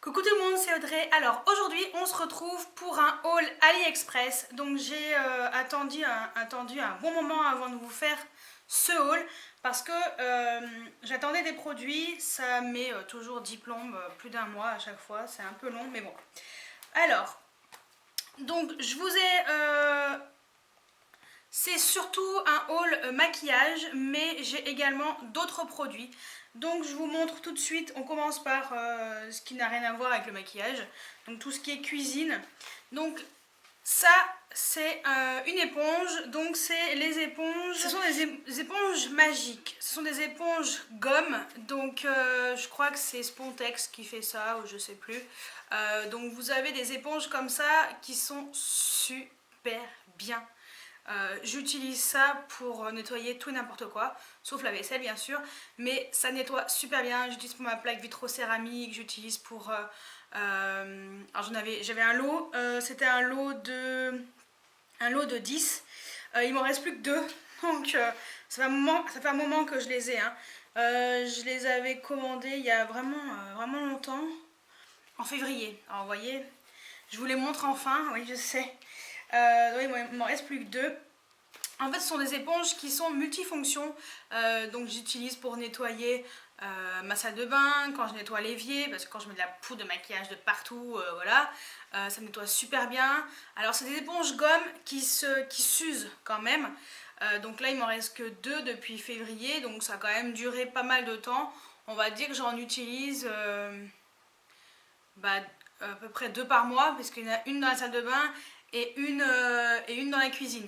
Coucou tout le monde, c'est Audrey. Alors aujourd'hui on se retrouve pour un haul AliExpress. Donc j'ai attendu un bon moment avant de vous faire ce haul parce que j'attendais des produits. Ça met toujours 10 plombes, plus d'un mois à chaque fois, c'est un peu long mais bon. Alors, donc je vous ai... c'est surtout un haul maquillage, mais j'ai également d'autres produits. Donc je vous montre tout de suite, on commence par ce qui n'a rien à voir avec le maquillage. Donc tout ce qui est cuisine. Donc ça c'est une éponge, donc c'est les éponges, ce sont des éponges magiques, ce sont des éponges gomme, donc je crois que c'est Spontex qui fait ça ou je sais plus. Donc vous avez des éponges comme ça qui sont super bien. J'utilise ça pour nettoyer tout et n'importe quoi, sauf la vaisselle bien sûr, mais ça nettoie super bien. J'utilise pour ma plaque vitrocéramique, j'utilise pour... alors j'avais un lot, c'était un lot de 10, il m'en reste plus que 2, donc ça fait un moment que je les ai. Hein. Je les avais commandés il y a vraiment longtemps, en février. Alors vous voyez, je vous les montre enfin, oui je sais. Oui, il m'en reste plus que 2. En fait, ce sont des éponges qui sont multifonctions. Donc j'utilise pour nettoyer ma salle de bain, quand je nettoie l'évier, parce que quand je mets de la poudre de maquillage de partout, voilà, ça nettoie super bien. Alors c'est des éponges gomme qui s'usent quand même. Donc là, il m'en reste que 2 depuis février, donc ça a quand même duré pas mal de temps. On va dire que j'en utilise à peu près 2 par mois, parce qu'il y en a une dans la salle de bain et une dans la cuisine.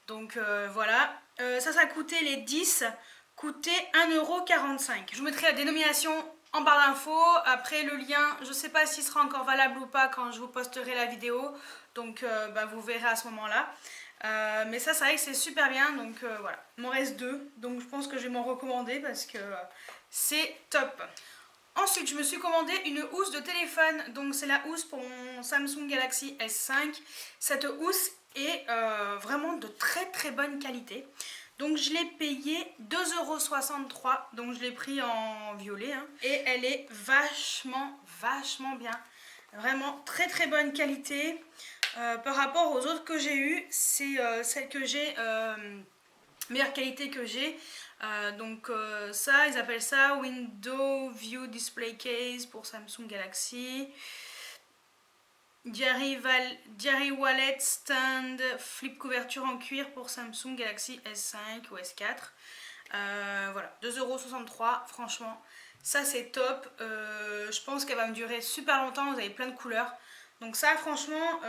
Donc voilà, ça coûtait les 10, coûtait 1,45 €. Je vous mettrai la dénomination en barre d'infos. Après le lien, je ne sais pas s'il sera encore valable ou pas quand je vous posterai la vidéo. Donc vous verrez à ce moment-là. Mais ça c'est vrai que c'est super bien. Donc voilà, il m'en reste 2. Donc je pense que je vais m'en recommander parce que c'est top. Ensuite, je me suis commandé une housse de téléphone. Donc c'est la housse pour mon Samsung Galaxy S5. Cette housse est vraiment de très bonne qualité. Donc je l'ai payée 2,63 €. Donc je l'ai pris en violet. Hein. Et elle est vachement bien. Vraiment très bonne qualité. Par rapport aux autres que j'ai eues, c'est celle que j'ai... meilleure qualité que j'ai. Ça, ils appellent ça Window View Display Case pour Samsung Galaxy. Diary Wallet Stand Flip couverture en cuir pour Samsung Galaxy S5 ou S4. Voilà, 2,63 €, franchement, ça c'est top. Je pense qu'elle va me durer super longtemps, vous avez plein de couleurs. Donc ça franchement,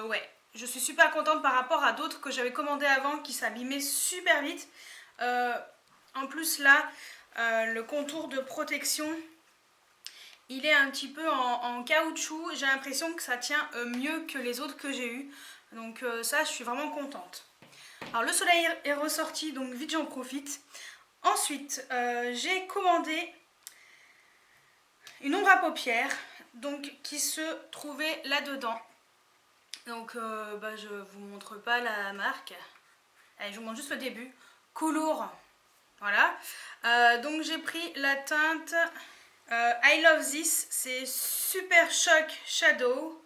ouais, je suis super contente par rapport à d'autres que j'avais commandé avant qui s'abîmaient super vite. En plus là, le contour de protection, il est un petit peu en caoutchouc. J'ai l'impression que ça tient mieux que les autres que j'ai eu. Donc ça, je suis vraiment contente. Alors le soleil est ressorti, donc vite j'en profite. Ensuite, j'ai commandé une ombre à paupières, donc qui se trouvait là-dedans. Donc je vous montre pas la marque. Allez, je vous montre juste le début. Couleur. Voilà. Donc j'ai pris la teinte I Love This. C'est Super Shock Shadow.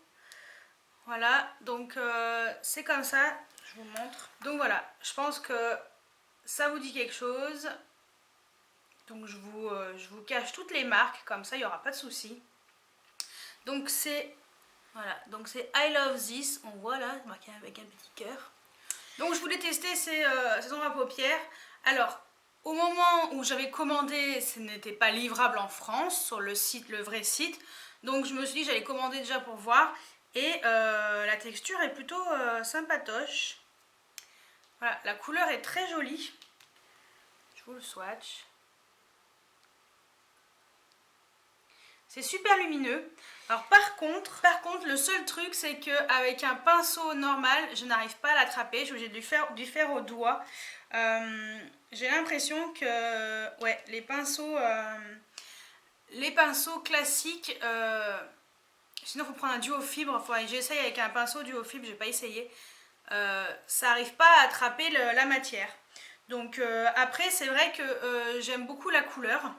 Voilà. Donc c'est comme ça. Je vous montre. Donc voilà. Je pense que ça vous dit quelque chose. Donc je vous cache toutes les marques. Comme ça, il n'y aura pas de souci. Donc c'est... Voilà. Donc c'est I Love This. On voit là, marqué avec un petit cœur. Donc je voulais tester ces ombres à paupières. Alors, au moment où j'avais commandé, ce n'était pas livrable en France, sur le site, le vrai site. Donc je me suis dit j'allais commander déjà pour voir. Et la texture est plutôt sympatoche. Voilà, la couleur est très jolie. Je vous le swatch. C'est super lumineux. Alors par contre, le seul truc c'est qu'avec un pinceau normal, je n'arrive pas à l'attraper. Je suis obligée de lui faire au doigt. J'ai l'impression que ouais, les pinceaux classiques, sinon il faut prendre un duo fibre. J'essaye avec un pinceau duo fibre, j'ai pas essayé. Ça n'arrive pas à attraper la matière. Donc après c'est vrai que j'aime beaucoup la couleur.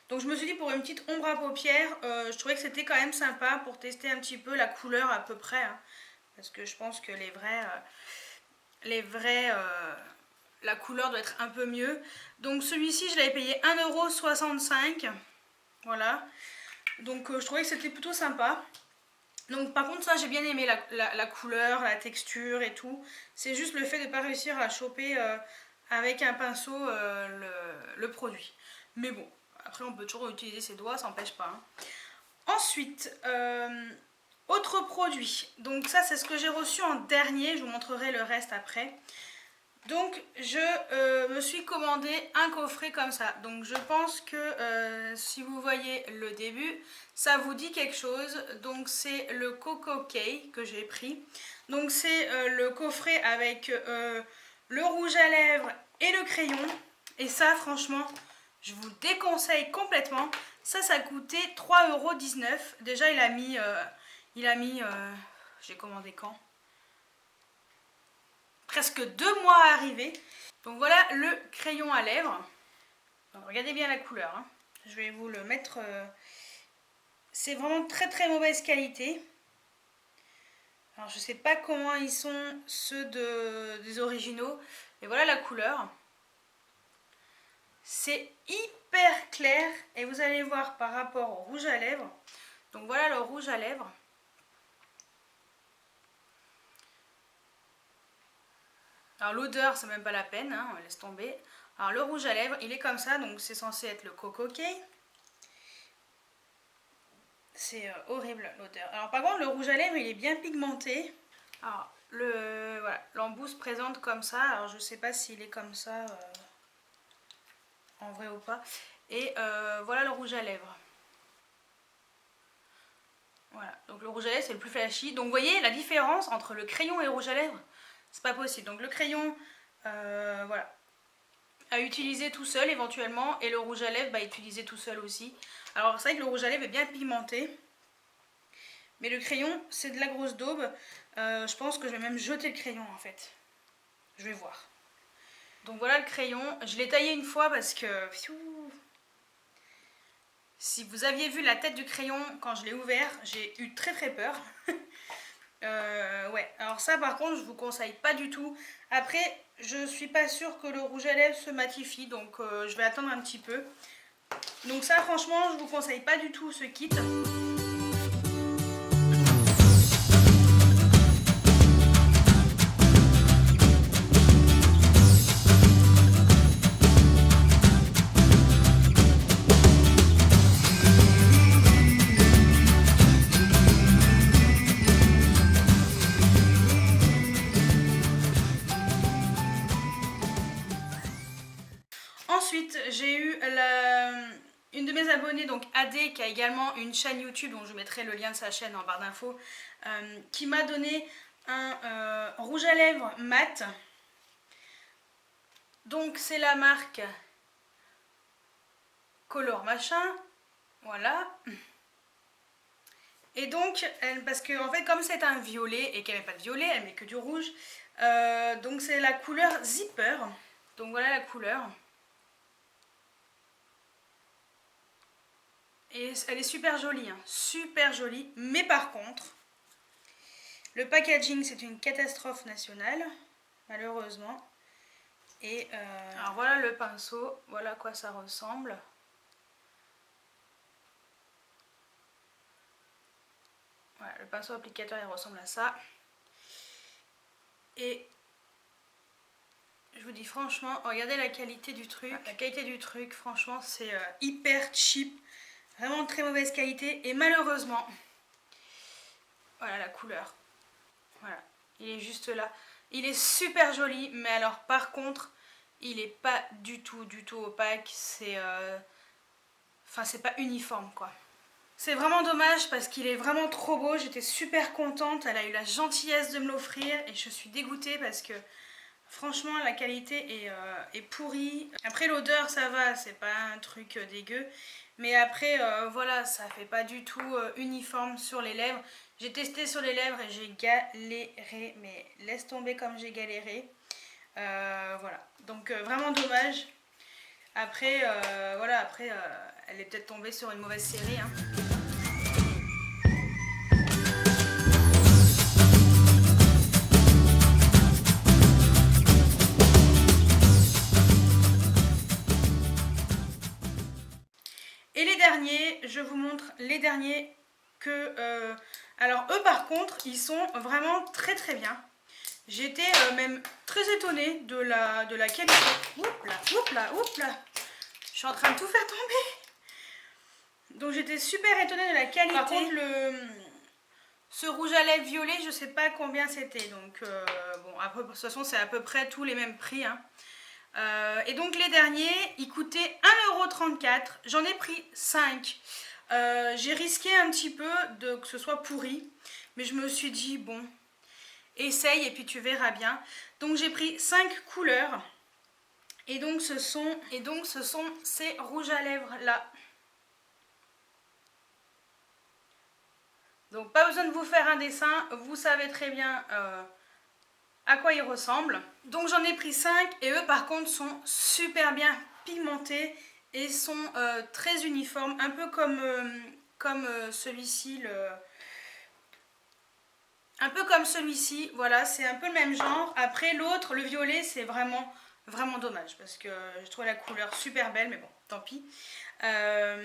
Donc je me suis dit pour une petite ombre à paupières, je trouvais que c'était quand même sympa pour tester un petit peu la couleur à peu près. Hein, parce que je pense que la couleur doit être un peu mieux. Donc celui-ci je l'avais payé 1,65 €. Voilà. Donc je trouvais que c'était plutôt sympa. Donc par contre ça j'ai bien aimé la couleur, la texture et tout. C'est juste le fait de ne pas réussir à choper avec un pinceau le produit. Mais bon, après on peut toujours utiliser ses doigts, ça n'empêche pas. Hein. Ensuite, autre produit. Donc ça c'est ce que j'ai reçu en dernier, je vous montrerai le reste après. Donc je me suis commandé un coffret comme ça. Donc je pense que si vous voyez le début, ça vous dit quelque chose. Donc c'est le Coco Kay que j'ai pris. Donc c'est le coffret avec le rouge à lèvres et le crayon. Et ça franchement, je vous le déconseille complètement. Ça coûtait 3,19 €. Déjà il a mis j'ai commandé quand? Presque 2 mois à arriver. Donc voilà le crayon à lèvres. Donc regardez bien la couleur. Hein. Je vais vous le mettre. C'est vraiment très très mauvaise qualité. Alors je sais pas comment ils sont ceux des originaux. Et voilà la couleur. C'est hyper clair. Et vous allez voir par rapport au rouge à lèvres. Donc voilà le rouge à lèvres. Alors l'odeur, c'est même pas la peine, hein, on laisse tomber. Alors le rouge à lèvres, il est comme ça, donc c'est censé être le Coco Kay. C'est horrible l'odeur. Alors par contre, le rouge à lèvres, il est bien pigmenté. Alors voilà, l'embout se présente comme ça. Alors je sais pas s'il est comme ça en vrai ou pas. Et voilà le rouge à lèvres. Voilà, donc le rouge à lèvres c'est le plus flashy. Donc vous voyez la différence entre le crayon et le rouge à lèvres, c'est pas possible. Donc le crayon, voilà, à utiliser tout seul éventuellement, et le rouge à lèvres, utiliser tout seul aussi. Alors c'est vrai que le rouge à lèvres est bien pigmenté, mais le crayon c'est de la grosse daube. Je pense que je vais même jeter le crayon en fait. Je vais voir. Donc voilà le crayon, je l'ai taillé une fois parce que... Si vous aviez vu la tête du crayon quand je l'ai ouvert, j'ai eu très très peur. Ouais, alors ça par contre je vous conseille pas du tout. Après je suis pas sûre que le rouge à lèvres se matifie, donc je vais attendre un petit peu. Donc ça franchement je vous conseille pas du tout ce kit. Ensuite, j'ai eu une de mes abonnées, donc AD, qui a également une chaîne YouTube, dont je mettrai le lien de sa chaîne en barre d'infos, qui m'a donné un rouge à lèvres mat. Donc c'est la marque Color Machin, voilà. Et donc, parce que en fait, comme c'est un violet et qu'elle met pas de violet, elle met que du rouge, donc c'est la couleur Zipper. Donc voilà la couleur. Et elle est super jolie, hein, super jolie. Mais par contre, le packaging c'est une catastrophe nationale, malheureusement. Et alors voilà le pinceau, voilà à quoi ça ressemble. Voilà, le pinceau applicateur il ressemble à ça. Et je vous dis franchement, regardez la qualité du truc. La qualité du truc, franchement, c'est hyper cheap. Vraiment très mauvaise qualité. Et malheureusement, voilà la couleur. Voilà, il est juste là. Il est super joli, mais alors par contre, il est pas du tout opaque. C'est enfin, c'est pas uniforme quoi. C'est vraiment dommage parce qu'il est vraiment trop beau. J'étais super contente. Elle a eu la gentillesse de me l'offrir et je suis dégoûtée parce que franchement la qualité est pourrie. Après l'odeur ça va, c'est pas un truc dégueu. Mais après voilà, ça fait pas du tout uniforme sur les lèvres. J'ai testé sur les lèvres et j'ai galéré. Mais laisse tomber comme j'ai galéré. Voilà, donc vraiment dommage. Après, voilà, après elle est peut-être tombée sur une mauvaise série. Hein. Et les derniers, je vous montre les derniers que... alors eux par contre, ils sont vraiment très très bien. J'étais même très étonnée de la qualité. Oups là, oups là, oups là. Je suis en train de tout faire tomber. Donc j'étais super étonnée de la qualité. Par contre, ce rouge à lèvres violet, je sais pas combien c'était. Donc bon, après, de toute façon, c'est à peu près tous les mêmes prix. Hein. Et donc les derniers, ils coûtaient 1,34 €. J'en ai pris 5. J'ai risqué un petit peu que ce soit pourri. Mais je me suis dit, bon... Essaye et puis tu verras bien. Donc j'ai pris 5 couleurs. Et donc ce sont ces rouges à lèvres là. Donc pas besoin de vous faire un dessin. Vous savez très bien à quoi ils ressemblent. Donc j'en ai pris 5 et eux par contre sont super bien pigmentés. Et sont très uniformes. Un peu comme celui-ci. Un peu comme celui-ci, voilà, c'est un peu le même genre. Après l'autre, le violet, c'est vraiment dommage parce que je trouve la couleur super belle, mais bon, tant pis. Ah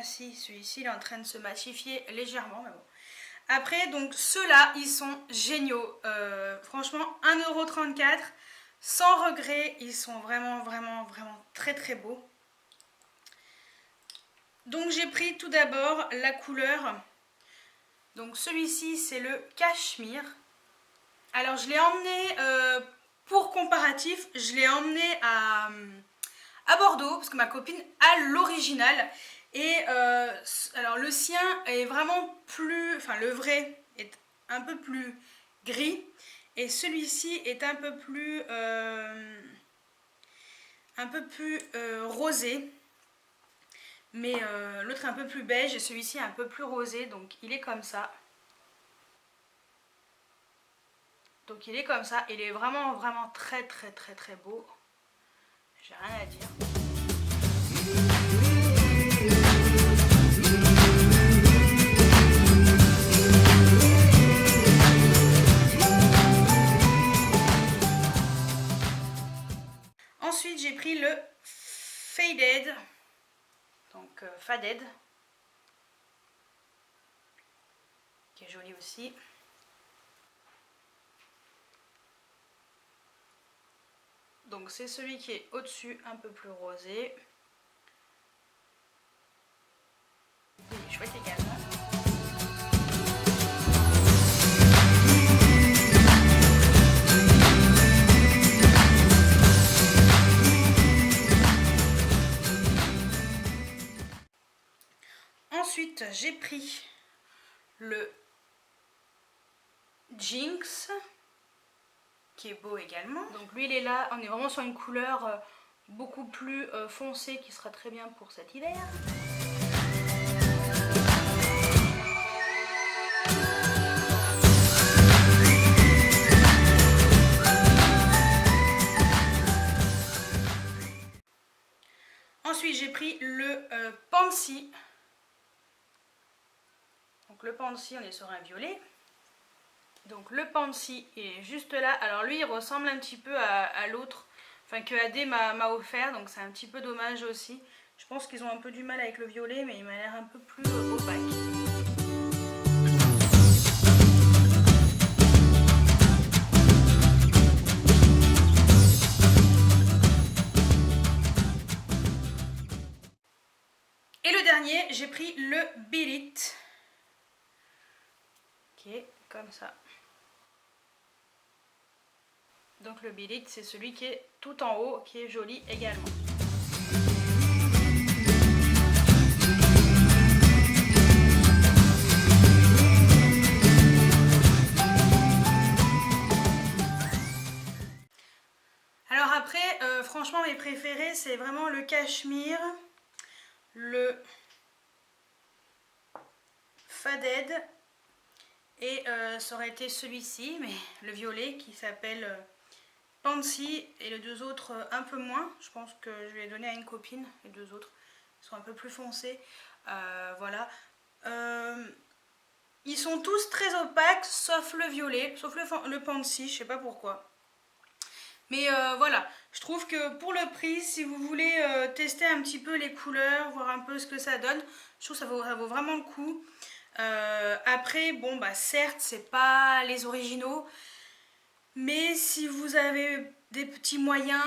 si, celui-ci, il est en train de se matifier légèrement, mais bon. Après, donc ceux-là, ils sont géniaux. Franchement, 1,34 €, sans regret, ils sont vraiment très très beaux. Donc j'ai pris tout d'abord la couleur... Donc celui-ci c'est le cachemire. Alors je l'ai emmené pour comparatif, je l'ai emmené à Bordeaux parce que ma copine a l'original. Et alors le sien est vraiment plus, enfin le vrai est un peu plus gris et celui-ci est un peu plus rosé. Mais l'autre est un peu plus beige et celui-ci est un peu plus rosé, donc il est comme ça. Donc il est comme ça, il est vraiment très beau. J'ai rien à dire. Ensuite j'ai pris le Faded. Donc Faded, qui est joli aussi. Donc c'est celui qui est au-dessus, un peu plus rosé. Il est chouette également. Ensuite, j'ai pris le Jinx, qui est beau également. Donc lui, il est là, on est vraiment sur une couleur beaucoup plus foncée qui sera très bien pour cet hiver. Ensuite, j'ai pris le Pansy. Donc le Pansy, on est sur un violet. Donc le Pansy est juste là. Alors lui, il ressemble un petit peu à l'autre, enfin que AD m'a offert. Donc c'est un petit peu dommage aussi. Je pense qu'ils ont un peu du mal avec le violet, mais il m'a l'air un peu plus opaque. Et le dernier, j'ai pris le Beat It, qui est comme ça. Donc le Beat It, c'est celui qui est tout en haut, qui est joli également. Alors après, franchement, mes préférés, c'est vraiment le cachemire, le Faded, et ça aurait été celui-ci, mais le violet qui s'appelle Pansy, et les deux autres un peu moins. Je pense que je vais donner à une copine, les deux autres. Ils sont un peu plus foncés. Voilà. Ils sont tous très opaques, sauf le violet, sauf le Pansy, je sais pas pourquoi. Mais voilà, je trouve que pour le prix, si vous voulez tester un petit peu les couleurs, voir un peu ce que ça donne, je trouve que ça vaut vraiment le coup. Après, bon, bah certes, c'est pas les originaux, mais si vous avez des petits moyens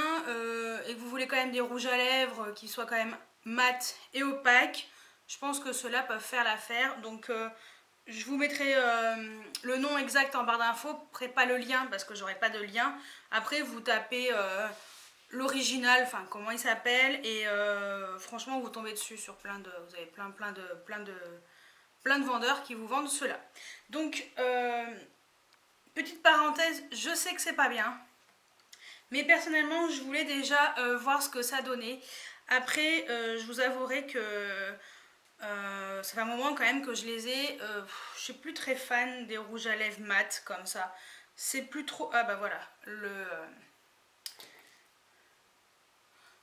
et que vous voulez quand même des rouges à lèvres qui soient quand même mat et opaques, je pense que ceux-là peuvent faire l'affaire. Donc je vous mettrai le nom exact en barre d'infos, après pas le lien parce que j'aurai pas de lien. Après vous tapez l'original, enfin comment il s'appelle, et franchement vous tombez dessus sur vous avez plein de vendeurs qui vous vendent cela. Donc petite parenthèse, je sais que c'est pas bien, mais personnellement je voulais déjà voir ce que ça donnait. Après je vous avouerai que ça fait un moment quand même que je les ai. Je suis plus très fan des rouges à lèvres mat comme ça. C'est plus trop. Ah bah voilà.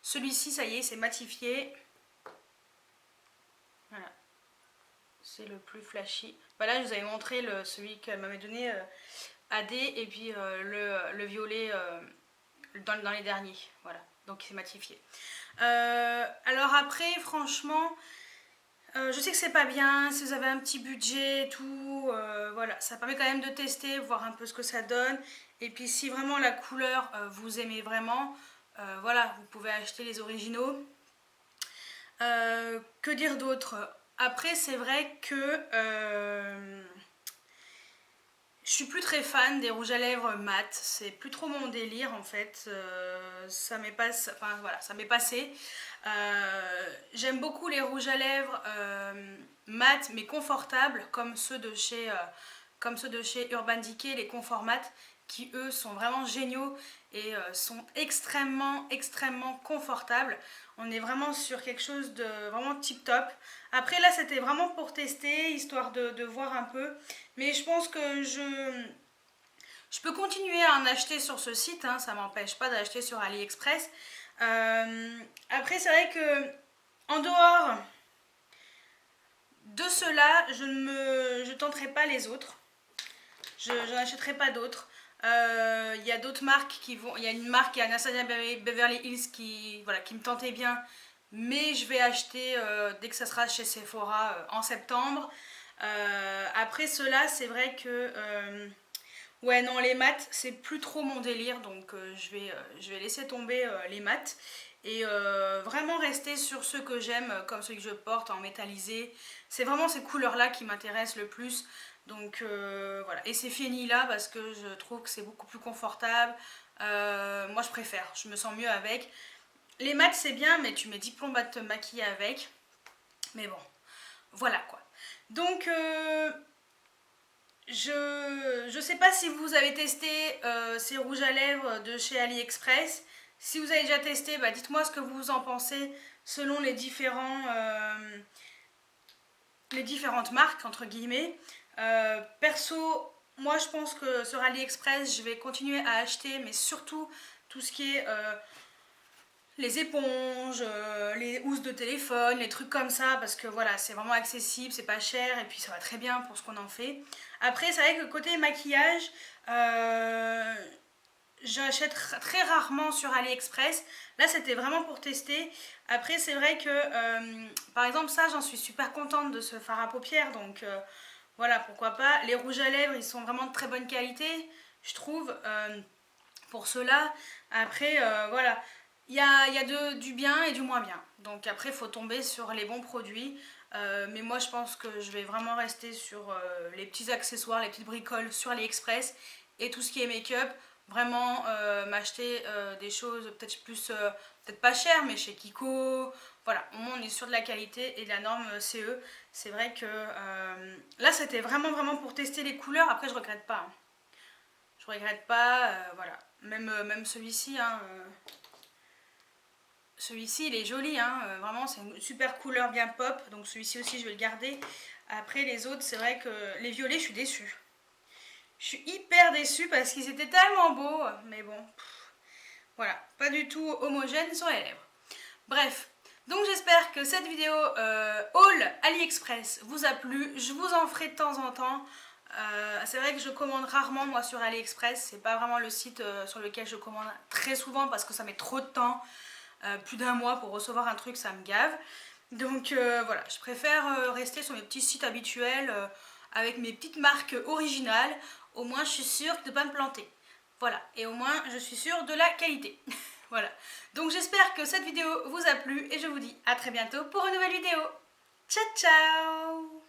Celui-ci, ça y est, c'est matifié. Voilà. C'est le plus flashy. Voilà, je vous avais montré celui qu'elle m'avait donné AD et puis le violet dans les derniers. Voilà. Donc c'est matifié. Alors après, franchement. Je sais que c'est pas bien, si vous avez un petit budget et tout, voilà, ça permet quand même de tester, voir un peu ce que ça donne. Et puis si vraiment la couleur vous aimez vraiment, voilà, vous pouvez acheter les originaux. Que dire d'autre? Après, c'est vrai que je suis plus très fan des rouges à lèvres mat, c'est plus trop mon délire en fait, ça m'est passé, enfin voilà, ça m'est passé. J'aime beaucoup les rouges à lèvres mat mais confortables comme ceux de chez Urban Decay, les Confort Mat, qui eux sont vraiment géniaux et sont extrêmement confortables. On est vraiment sur quelque chose de vraiment tip top. Après là c'était vraiment pour tester, histoire de voir un peu. Mais je pense que je peux continuer à en acheter sur ce site, hein, ça m'empêche pas d'acheter sur AliExpress. Après c'est vrai que en dehors de cela, je tenterai pas les autres. Je n'en achèterai pas d'autres. Il y a d'autres marques qui vont. Il y a une marque, il y a Anastasia Beverly Hills voilà, qui me tentait bien. Mais je vais acheter dès que ça sera chez Sephora en septembre. Après cela, c'est vrai que. Ouais, non, les maths, c'est plus trop mon délire. Donc je vais laisser tomber les maths. Et vraiment rester sur ceux que j'aime, comme ceux que je porte en métallisé. C'est vraiment ces couleurs-là qui m'intéressent le plus. Donc voilà, et c'est fini là parce que je trouve que c'est beaucoup plus confortable. Moi je préfère, je me sens mieux avec. Les maths c'est bien, mais tu mets 10 plombs à te maquiller avec. Mais bon, voilà quoi. Donc je sais pas si vous avez testé ces rouges à lèvres de chez AliExpress. Si vous avez déjà testé, bah dites-moi ce que vous en pensez selon les différentes marques entre guillemets. Perso, moi je pense que sur AliExpress, je vais continuer à acheter, mais surtout tout ce qui est les éponges, les housses de téléphone, les trucs comme ça, parce que voilà, c'est vraiment accessible, c'est pas cher, et puis ça va très bien pour ce qu'on en fait. Après, c'est vrai que côté maquillage, j'achète très rarement sur AliExpress. Là, c'était vraiment pour tester. Après, c'est vrai que, par exemple, ça, j'en suis super contente de ce fard à paupières, donc voilà, pourquoi pas. Les rouges à lèvres, ils sont vraiment de très bonne qualité, je trouve, pour ceux-là. Après, voilà, il y a du bien et du moins bien. Donc après, il faut tomber sur les bons produits. Mais moi, je pense que je vais vraiment rester sur les petits accessoires, les petites bricoles sur AliExpress et tout ce qui est make-up. Vraiment m'acheter des choses peut-être pas chères, mais chez Kiko. Voilà, au moins on est sûr de la qualité et de la norme CE. C'est vrai que là, c'était vraiment pour tester les couleurs. Après, je regrette pas. Hein. Je regrette pas, voilà. Même celui-ci, hein, celui-ci il est joli, hein, vraiment c'est une super couleur bien pop, donc celui-ci aussi je vais le garder. Après les autres, c'est vrai que les violets, je suis déçue. Je suis hyper déçue parce qu'ils étaient tellement beaux, mais bon, voilà, pas du tout homogènes sur les lèvres. Bref, Donc j'espère que cette vidéo haul AliExpress vous a plu. Je vous en ferai de temps en temps. C'est vrai que je commande rarement moi sur AliExpress. C'est pas vraiment le site sur lequel je commande très souvent parce que ça met trop de temps. Plus d'un mois pour recevoir un truc, ça me gave. Donc voilà, je préfère rester sur mes petits sites habituels avec mes petites marques originales. Au moins je suis sûre de ne pas me planter. Voilà, et au moins je suis sûre de la qualité. Voilà, donc j'espère que cette vidéo vous a plu et je vous dis à très bientôt pour une nouvelle vidéo. Ciao ciao!